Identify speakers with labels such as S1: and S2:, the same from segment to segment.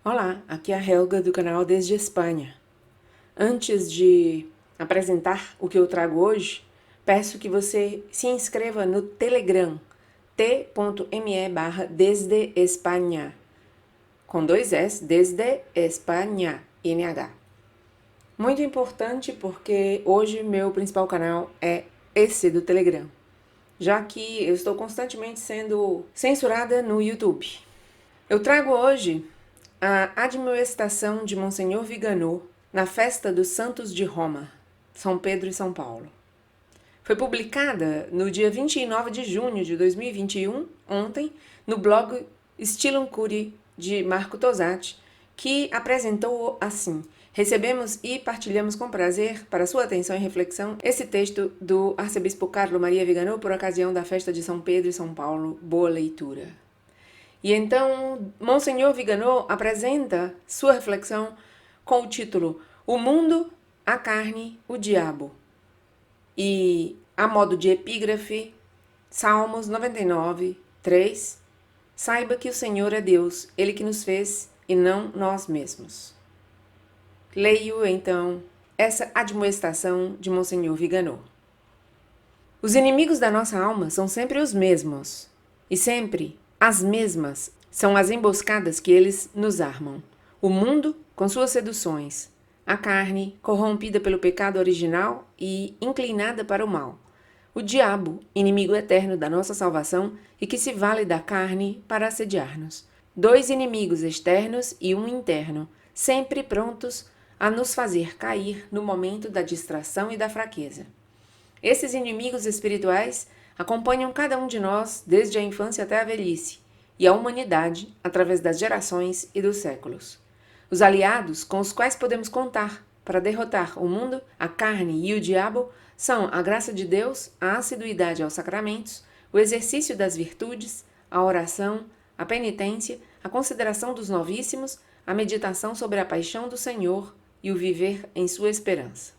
S1: Olá, aqui é a Helga do canal Desde Espanha. Antes de apresentar o que eu trago hoje, peço que você se inscreva no Telegram, t.me/Desde Espanha, com 2 S, Desde Espanha, NH. Muito importante porque hoje meu principal canal é esse do Telegram, já que eu estou constantemente sendo censurada no YouTube. Eu trago hoje a admoestação de Monsenhor Viganò na festa dos Santos de Roma, São Pedro e São Paulo. Foi publicada no dia 29 de junho de 2021, ontem, no blog Stilum Curi de Marco Tosatti, que apresentou assim: recebemos e partilhamos com prazer, para sua atenção e reflexão, esse texto do arcebispo Carlo Maria Viganò por ocasião da festa de São Pedro e São Paulo. Boa leitura. E então, Monsenhor Viganò apresenta sua reflexão com o título O Mundo, a Carne, o Diabo. E, a modo de epígrafe, Salmos 99, 3, saiba que o Senhor é Deus, Ele que nos fez e não nós mesmos. Leio, então, essa admoestação de Monsenhor Viganò. Os inimigos da nossa alma são sempre os mesmos, e sempre as mesmas são as emboscadas que eles nos armam. O mundo, com suas seduções, a carne, corrompida pelo pecado original e inclinada para o mal. O diabo, inimigo eterno da nossa salvação e que se vale da carne para assediar-nos. 2 inimigos externos e um interno, sempre prontos a nos fazer cair no momento da distração e da fraqueza. Esses inimigos espirituais acompanham cada um de nós desde a infância até a velhice, e a humanidade através das gerações e dos séculos. Os aliados com os quais podemos contar para derrotar o mundo, a carne e o diabo são a graça de Deus, a assiduidade aos sacramentos, o exercício das virtudes, a oração, a penitência, a consideração dos novíssimos, a meditação sobre a paixão do Senhor e o viver em sua esperança.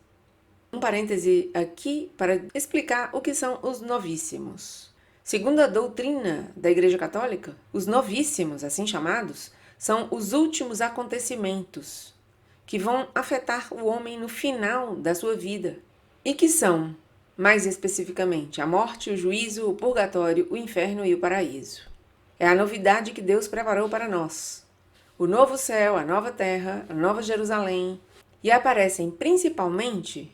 S1: Um parêntese aqui para explicar o que são os novíssimos. Segundo a doutrina da Igreja Católica, os novíssimos, assim chamados, são os últimos acontecimentos que vão afetar o homem no final da sua vida e que são, mais especificamente, a morte, o juízo, o purgatório, o inferno e o paraíso. É a novidade que Deus preparou para nós. O novo céu, a nova terra, a nova Jerusalém, e aparecem principalmente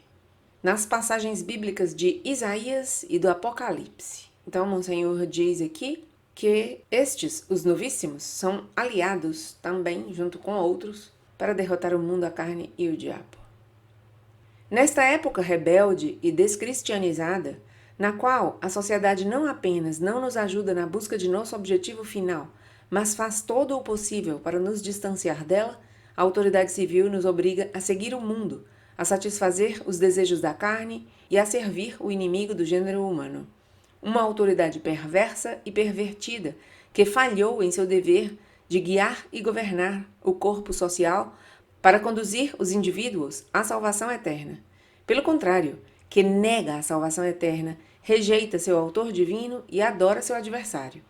S1: nas passagens bíblicas de Isaías e do Apocalipse. Então, Monsenhor diz aqui que estes, os novíssimos, são aliados também, junto com outros, para derrotar o mundo, a carne e o diabo. Nesta época rebelde e descristianizada, na qual a sociedade não apenas não nos ajuda na busca de nosso objetivo final, mas faz todo o possível para nos distanciar dela, a autoridade civil nos obriga a seguir o mundo, a satisfazer os desejos da carne e a servir o inimigo do gênero humano. Uma autoridade perversa e pervertida que falhou em seu dever de guiar e governar o corpo social para conduzir os indivíduos à salvação eterna. Pelo contrário, que nega a salvação eterna, rejeita seu autor divino e adora seu adversário.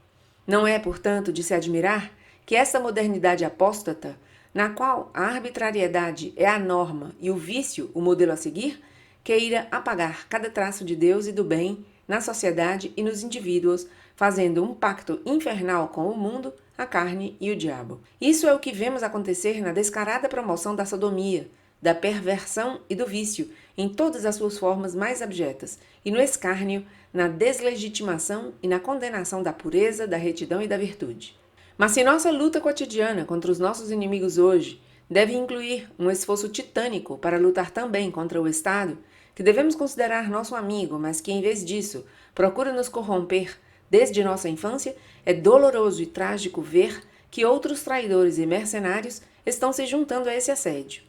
S1: Não é, portanto, de se admirar que esta modernidade apóstata, na qual a arbitrariedade é a norma e o vício o modelo a seguir, queira apagar cada traço de Deus e do bem na sociedade e nos indivíduos, fazendo um pacto infernal com o mundo, a carne e o diabo. Isso é o que vemos acontecer na descarada promoção da sodomia, da perversão e do vício, em todas as suas formas mais abjetas, e no escárnio, na deslegitimação e na condenação da pureza, da retidão e da virtude. Mas se nossa luta cotidiana contra os nossos inimigos hoje deve incluir um esforço titânico para lutar também contra o Estado, que devemos considerar nosso amigo, mas que, em vez disso, procura nos corromper desde nossa infância, é doloroso e trágico ver que outros traidores e mercenários estão se juntando a esse assédio.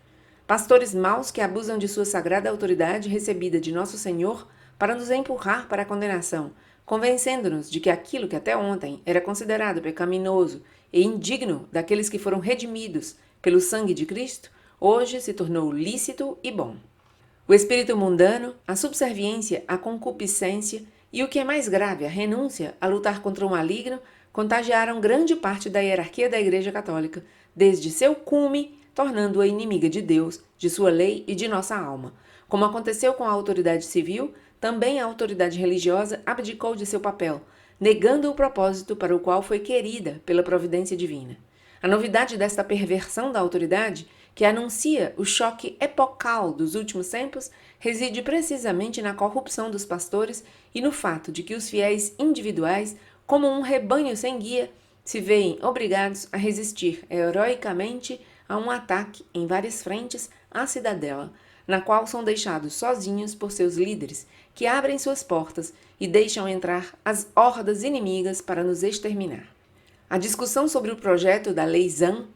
S1: Pastores maus que abusam de sua sagrada autoridade recebida de nosso Senhor para nos empurrar para a condenação, convencendo-nos de que aquilo que até ontem era considerado pecaminoso e indigno daqueles que foram redimidos pelo sangue de Cristo, hoje se tornou lícito e bom. O espírito mundano, a subserviência, a concupiscência e, o que é mais grave, a renúncia a lutar contra o maligno, contagiaram grande parte da hierarquia da Igreja Católica, desde seu cume, tornando-a inimiga de Deus, de sua lei e de nossa alma. Como aconteceu com a autoridade civil, também a autoridade religiosa abdicou de seu papel, negando o propósito para o qual foi querida pela providência divina. A novidade desta perversão da autoridade, que anuncia o choque epocal dos últimos tempos, reside precisamente na corrupção dos pastores e no fato de que os fiéis individuais, como um rebanho sem guia, se veem obrigados a resistir heroicamente a um ataque em várias frentes à cidadela, na qual são deixados sozinhos por seus líderes, que abrem suas portas e deixam entrar as hordas inimigas para nos exterminar. A discussão sobre o projeto da Lei Zan,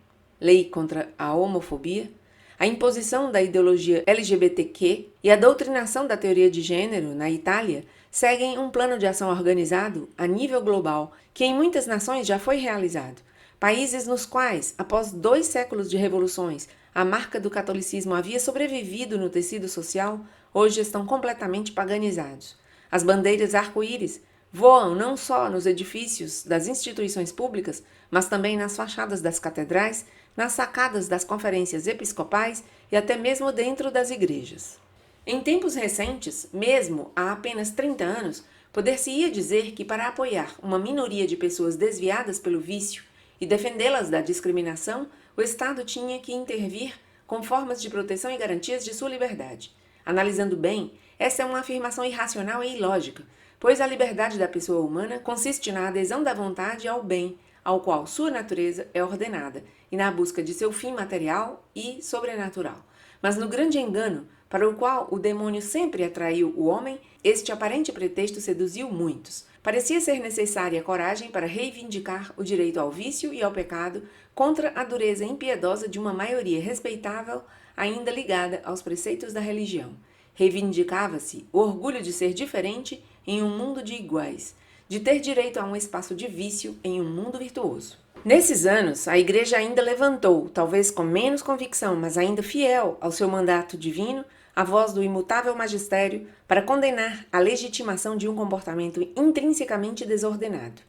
S1: Lei contra a Homofobia, a imposição da ideologia LGBTQ e a doutrinação da teoria de gênero na Itália seguem um plano de ação organizado a nível global que em muitas nações já foi realizado. Países nos quais, após 2 séculos de revoluções, a marca do catolicismo havia sobrevivido no tecido social, hoje estão completamente paganizados. As bandeiras arco-íris voam não só nos edifícios das instituições públicas, mas também nas fachadas das catedrais, nas sacadas das conferências episcopais e até mesmo dentro das igrejas. Em tempos recentes, mesmo há apenas 30 anos, poder-se-ia dizer que para apoiar uma minoria de pessoas desviadas pelo vício e defendê-las da discriminação, o Estado tinha que intervir com formas de proteção e garantias de sua liberdade. Analisando bem, essa é uma afirmação irracional e ilógica, pois a liberdade da pessoa humana consiste na adesão da vontade ao bem, ao qual sua natureza é ordenada, e na busca de seu fim material e sobrenatural. Mas no grande engano, para o qual o demônio sempre atraiu o homem, este aparente pretexto seduziu muitos. Parecia ser necessária coragem para reivindicar o direito ao vício e ao pecado contra a dureza impiedosa de uma maioria respeitável ainda ligada aos preceitos da religião. Reivindicava-se o orgulho de ser diferente em um mundo de iguais, de ter direito a um espaço de vício em um mundo virtuoso. Nesses anos, a Igreja ainda levantou, talvez com menos convicção, mas ainda fiel ao seu mandato divino, a voz do imutável magistério para condenar a legitimação de um comportamento intrinsecamente desordenado.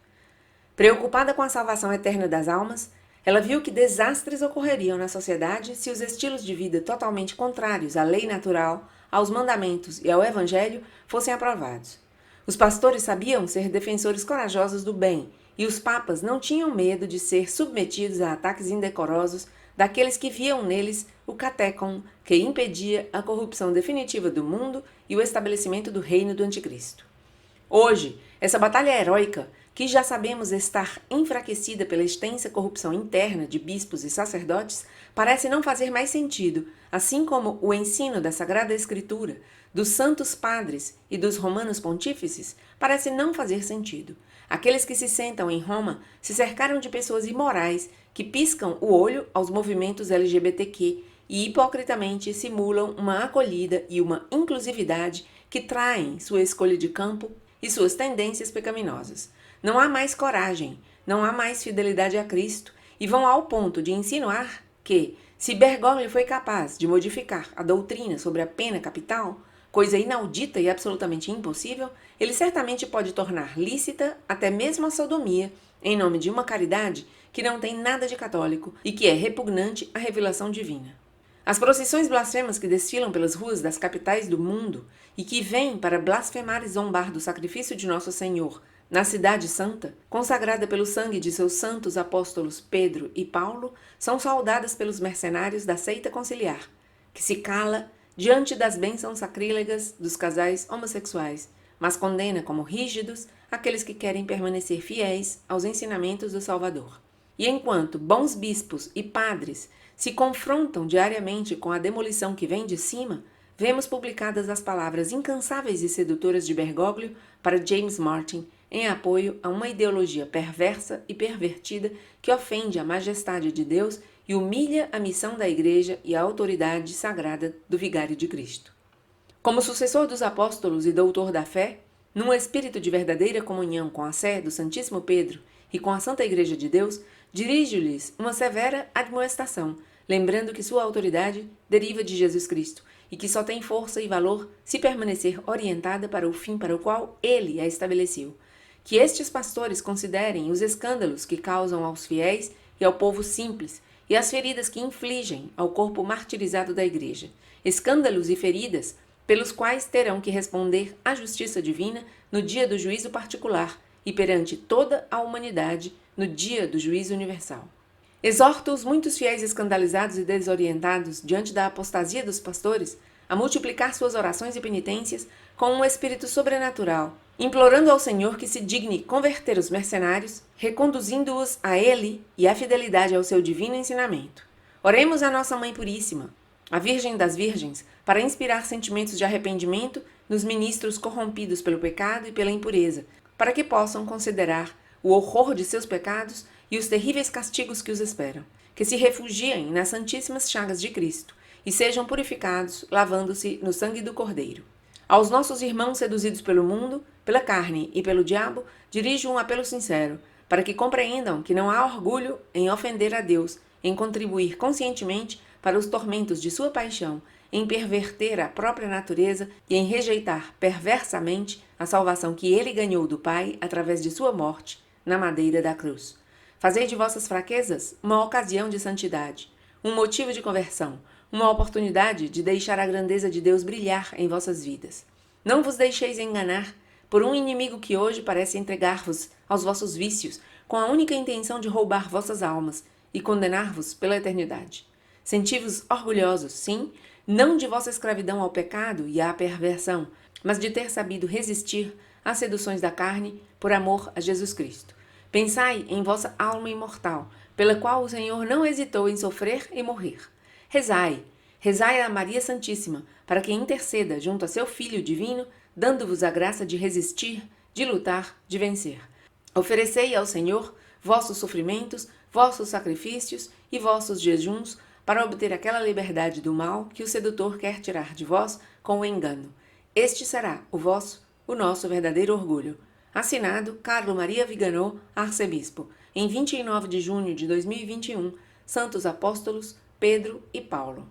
S1: Preocupada com a salvação eterna das almas, ela viu que desastres ocorreriam na sociedade se os estilos de vida totalmente contrários à lei natural, aos mandamentos e ao evangelho fossem aprovados. Os pastores sabiam ser defensores corajosos do bem, e os papas não tinham medo de ser submetidos a ataques indecorosos daqueles que viam neles o catécon que impedia a corrupção definitiva do mundo e o estabelecimento do reino do anticristo. Hoje, essa batalha heróica, que já sabemos estar enfraquecida pela extensa corrupção interna de bispos e sacerdotes, parece não fazer mais sentido, assim como o ensino da Sagrada Escritura, dos santos padres e dos romanos pontífices parece não fazer sentido. Aqueles que se sentam em Roma se cercaram de pessoas imorais que piscam o olho aos movimentos LGBTQ e hipocritamente simulam uma acolhida e uma inclusividade que traem sua escolha de campo e suas tendências pecaminosas. Não há mais coragem, não há mais fidelidade a Cristo e vão ao ponto de insinuar que, se Bergoglio foi capaz de modificar a doutrina sobre a pena capital, coisa inaudita e absolutamente impossível, ele certamente pode tornar lícita até mesmo a sodomia em nome de uma caridade que não tem nada de católico e que é repugnante à revelação divina. As procissões blasfemas que desfilam pelas ruas das capitais do mundo e que vêm para blasfemar e zombar do sacrifício de Nosso Senhor na Cidade Santa, consagrada pelo sangue de seus santos apóstolos Pedro e Paulo, são saudadas pelos mercenários da seita conciliar, que se cala diante das bênçãos sacrílegas dos casais homossexuais, mas condena como rígidos aqueles que querem permanecer fiéis aos ensinamentos do Salvador. E enquanto bons bispos e padres se confrontam diariamente com a demolição que vem de cima, vemos publicadas as palavras incansáveis e sedutoras de Bergoglio para James Martin em apoio a uma ideologia perversa e pervertida que ofende a majestade de Deus e humilha a missão da Igreja e a autoridade sagrada do Vigário de Cristo. Como sucessor dos apóstolos e doutor da fé, num espírito de verdadeira comunhão com a sé do Santíssimo Pedro e com a Santa Igreja de Deus, dirijo-lhes uma severa admoestação, lembrando que sua autoridade deriva de Jesus Cristo e que só tem força e valor se permanecer orientada para o fim para o qual ele a estabeleceu. Que estes pastores considerem os escândalos que causam aos fiéis e ao povo simples e as feridas que infligem ao corpo martirizado da Igreja, escândalos e feridas pelos quais terão que responder à justiça divina no dia do juízo particular e perante toda a humanidade no dia do juízo universal. Exorto os muitos fiéis escandalizados e desorientados diante da apostasia dos pastores a multiplicar suas orações e penitências com um espírito sobrenatural, implorando ao Senhor que se digne converter os mercenários, reconduzindo-os a Ele e à fidelidade ao seu divino ensinamento. Oremos a Nossa Mãe Puríssima, a Virgem das Virgens, para inspirar sentimentos de arrependimento nos ministros corrompidos pelo pecado e pela impureza, para que possam considerar o horror de seus pecados e os terríveis castigos que os esperam, que se refugiem nas santíssimas chagas de Cristo e sejam purificados, lavando-se no sangue do Cordeiro. Aos nossos irmãos seduzidos pelo mundo, pela carne e pelo diabo, dirijo um apelo sincero, para que compreendam que não há orgulho em ofender a Deus, em contribuir conscientemente para os tormentos de sua paixão, em perverter a própria natureza e em rejeitar perversamente a salvação que ele ganhou do Pai através de sua morte na madeira da cruz. Fazei de vossas fraquezas uma ocasião de santidade, um motivo de conversão, uma oportunidade de deixar a grandeza de Deus brilhar em vossas vidas. Não vos deixeis enganar por um inimigo que hoje parece entregar-vos aos vossos vícios com a única intenção de roubar vossas almas e condenar-vos pela eternidade. Senti-vos orgulhosos, sim, não de vossa escravidão ao pecado e à perversão, mas de ter sabido resistir às seduções da carne por amor a Jesus Cristo. Pensai em vossa alma imortal, pela qual o Senhor não hesitou em sofrer e morrer. Rezai, rezai a Maria Santíssima, para que interceda junto a seu Filho divino, dando-vos a graça de resistir, de lutar, de vencer. Oferecei ao Senhor vossos sofrimentos, vossos sacrifícios e vossos jejuns, para obter aquela liberdade do mal que o sedutor quer tirar de vós com o engano. Este será o vosso, o nosso verdadeiro orgulho. Assinado Carlo Maria Viganò, arcebispo, em 29 de junho de 2021, Santos Apóstolos Pedro e Paulo.